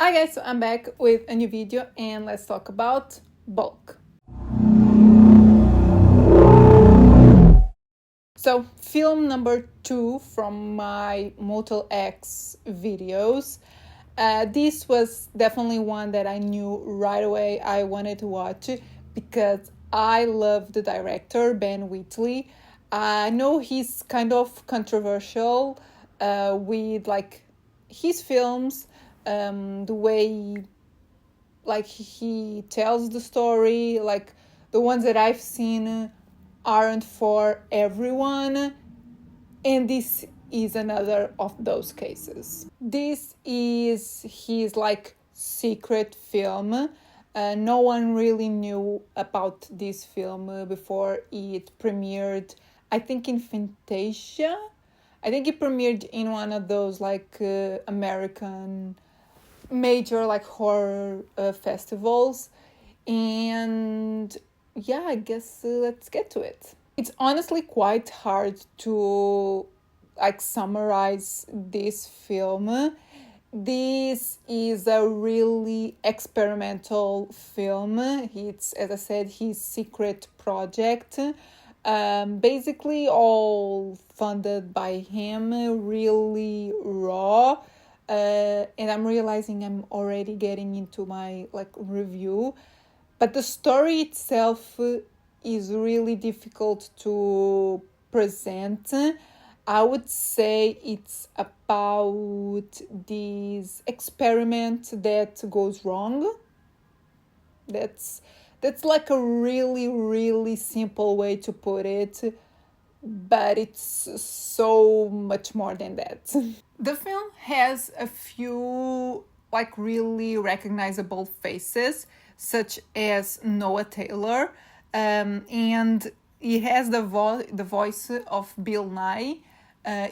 Hi guys, so I'm back with a new video and let's talk about bulk. So film number 2 from my MOTELX videos. This was definitely one that I knew right away I wanted to watch because I love the director, Ben Wheatley. I know he's kind of controversial with like his films, the way like he tells the story, like the ones that I've seen aren't for everyone, and this is another of those cases. This is his like secret film. No one really knew about this film before it premiered, I think in Fantasia. I think it premiered in one of those like American major like horror festivals, and yeah, I guess let's get to it. It's honestly quite hard to like summarize this film. This is a really experimental film. It's, as I said, his secret project, basically all funded by him, really raw. And I'm realizing I'm already getting into my like review, but the story itself is really difficult to present. I would say it's about this experiment that goes wrong. That's like a really simple way to put it, but it's so much more than that. The film has a few like really recognizable faces, such as Noah Taylor, and it has the voice of Bill Nye.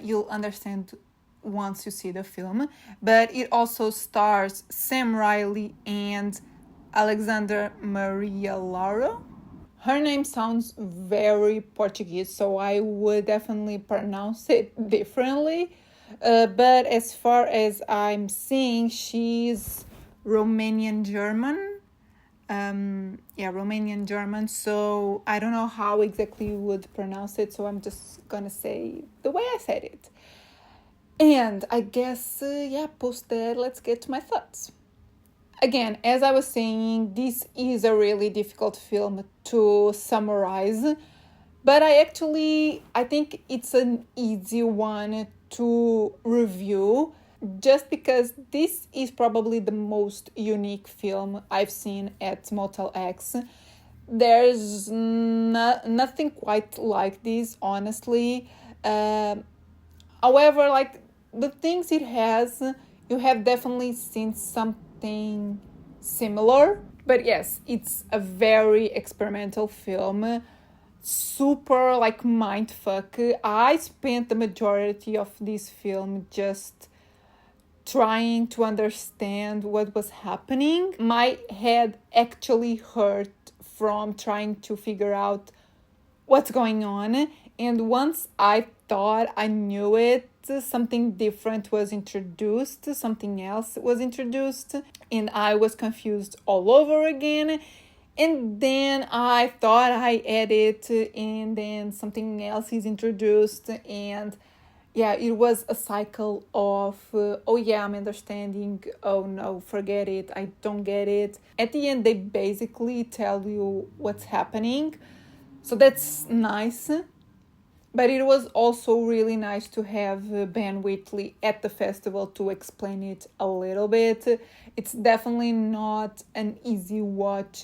You'll understand once you see the film, but it also stars Sam Riley and Alexander Maria Lara. Her name sounds very Portuguese, so I would definitely pronounce it differently. But as far as I'm seeing, she's Romanian German. Romanian German. So I don't know how exactly you would pronounce it, so I'm just gonna say the way I said it. And I guess, post that, let's get to my thoughts. Again, as I was saying, this is a really difficult film to summarize, but I think it's an easy one to review, just because this is probably the most unique film I've seen at MOTELX. There's nothing quite like this, honestly. However, like the things it has, you have definitely seen something similar. But yes, it's a very experimental film. Super like mindfuck. I spent the majority of this film just trying to understand what was happening. My head actually hurt from trying to figure out what's going on. And once I thought I knew it, something different was introduced, something else was introduced, and I was confused all over again. And then I thought I had it, and then something else is introduced, and yeah, it was a cycle of, I'm understanding, oh no, forget it, I don't get it. At the end, they basically tell you what's happening, so that's nice. But it was also really nice to have Ben Wheatley at the festival to explain it a little bit. It's definitely not an easy watch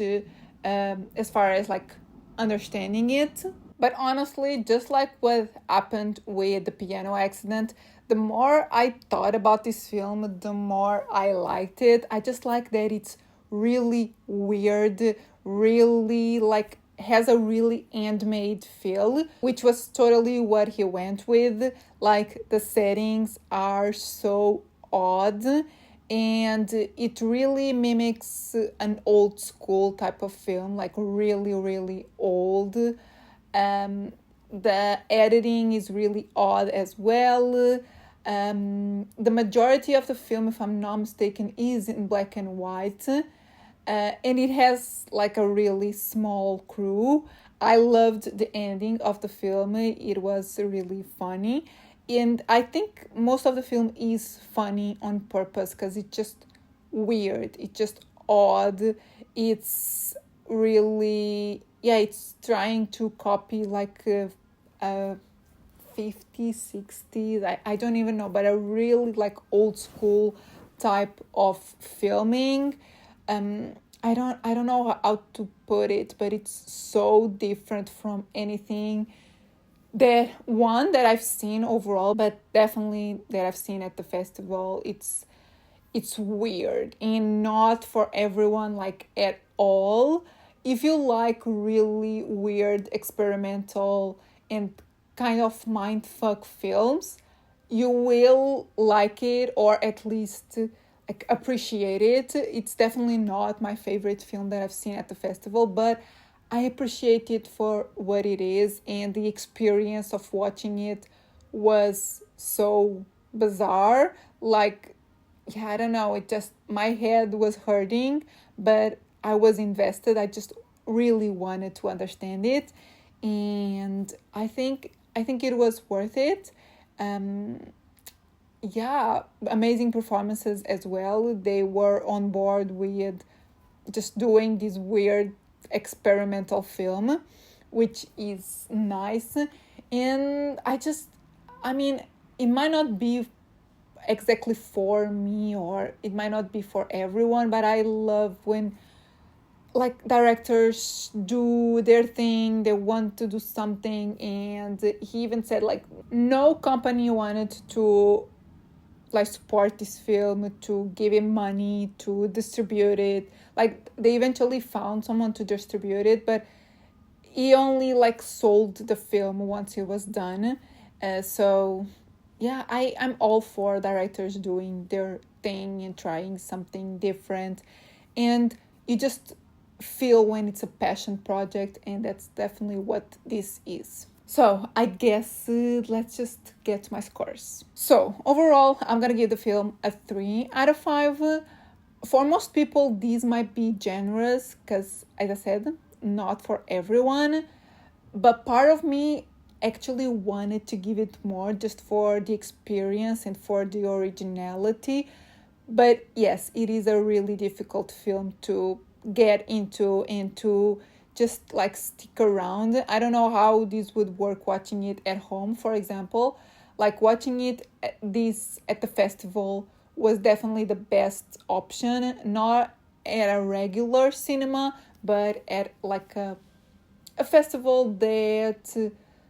as far as like understanding it. But honestly, just like what happened with the piano accident, the more I thought about this film, the more I liked it. I just like that it's really weird, really like has a really handmade feel, which was totally what he went with. Like the settings are so odd, and it really mimics an old school type of film, like really old. The editing is really odd as well. The majority of the film, if I'm not mistaken, is in black and white, and it has like a really small crew. I loved the ending of the film. It was really funny, and I think most of the film is funny on purpose because it's just weird, it's just odd. It's really, yeah, it's trying to copy like a 50s, 60s, I don't even know, but a really like old school type of filming. I don't know how to put it, but it's so different from anything that I've seen overall, but definitely that I've seen at the festival. It's weird and not for everyone, like at all. If you like really weird, experimental, and kind of mindfuck films, you will like it, or at least like appreciate it. It's definitely not my favorite film that I've seen at the festival, but I appreciate it for what it is, and the experience of watching it was so bizarre. Like, yeah, I don't know, it just, my head was hurting, but I was invested. I just really wanted to understand it, and I think it was worth it. Yeah, amazing performances as well. They were on board with just doing this weird experimental film, which is nice. And I mean, it might not be exactly for me, or it might not be for everyone, but I love when like directors do their thing, they want to do something. And he even said like no company wanted to like support this film, to give him money to distribute it. Like they eventually found someone to distribute it, but he only like sold the film once it was done. So yeah, I'm all for directors doing their thing and trying something different. And you just feel when it's a passion project, and that's definitely what this is. So I guess let's just get to my scores. So overall, I'm gonna give the film a 3 out of 5. For most people, these might be generous because, as I said, not for everyone. But part of me actually wanted to give it more just for the experience and for the originality. But yes, it is a really difficult film to get into and to just like stick around. I don't know how this would work watching it at home, for example. Like watching it at the festival was definitely the best option, not at a regular cinema, but at like a festival that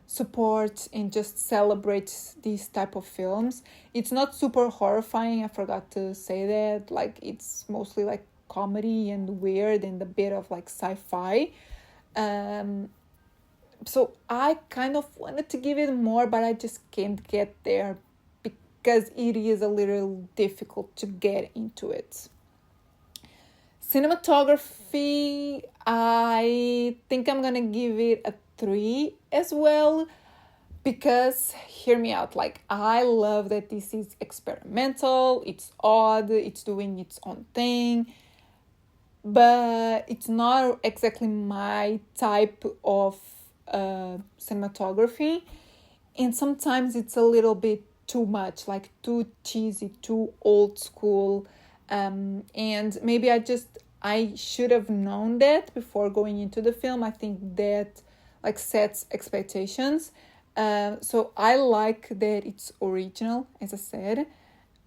supports and just celebrates these type of films. It's not super horrifying, I forgot to say that. Like it's mostly like comedy and weird and a bit of like sci-fi. So I kind of wanted to give it more, but I just can't get there because it is a little difficult to get into it. Cinematography, I think I'm gonna give it a 3 as well, because hear me out, like I love that this is experimental, it's odd, it's doing its own thing, but it's not exactly my type of cinematography. And sometimes it's a little bit too much, like too cheesy, too old school. And maybe I should have known that before going into the film. I think that like sets expectations. So I like that it's original, as I said,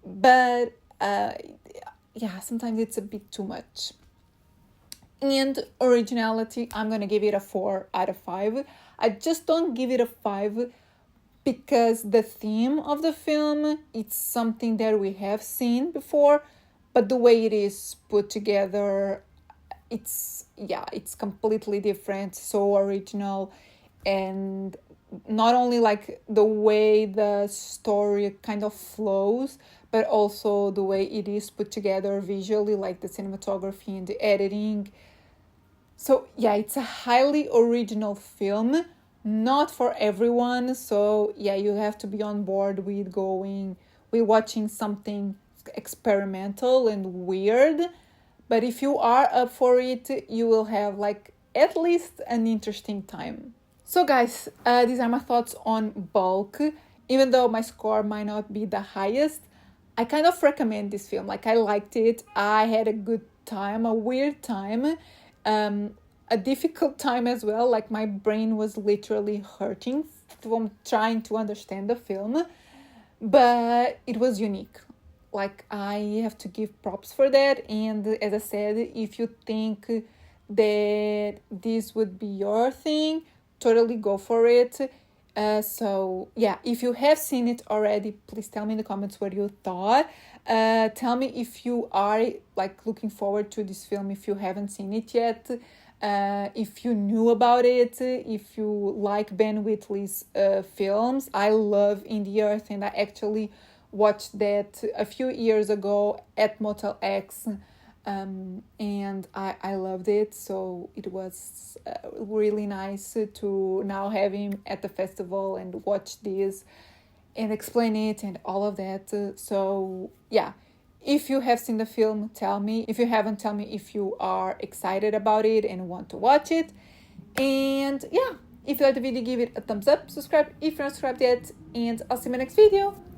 but yeah, sometimes it's a bit too much. And originality, I'm gonna give it a 4 out of 5. I just don't give it a 5 because the theme of the film, it's something that we have seen before, but the way it is put together, it's completely different, so original. And not only like the way the story kind of flows, but also the way it is put together visually, like the cinematography and the editing. So yeah, it's a highly original film, not for everyone. So yeah, you have to be on board with going we're watching something experimental and weird. But if you are up for it, you will have like at least an interesting time. So guys, these are my thoughts on Bulk. Even though my score might not be the highest, I kind of recommend this film. Like, I liked it. I had a good time, a weird time, a difficult time as well. Like, my brain was literally hurting from trying to understand the film, but it was unique. Like, I have to give props for that. And as I said, if you think that this would be your thing, totally go for it. So yeah, if you have seen it already, please tell me in the comments what you thought. Tell me if you are like looking forward to this film, if you haven't seen it yet, if you knew about it, if you like Ben Whitley's films. I love In the Earth, and I actually watched that a few years ago at MOTELX. And I loved it, so it was really nice to now have him at the festival and watch this and explain it and all of that. So yeah, if you have seen the film, tell me. If you haven't, tell me if you are excited about it and want to watch it. And yeah, if you like the video, give it a thumbs up, subscribe if you're not subscribed yet, and I'll see you in my next video.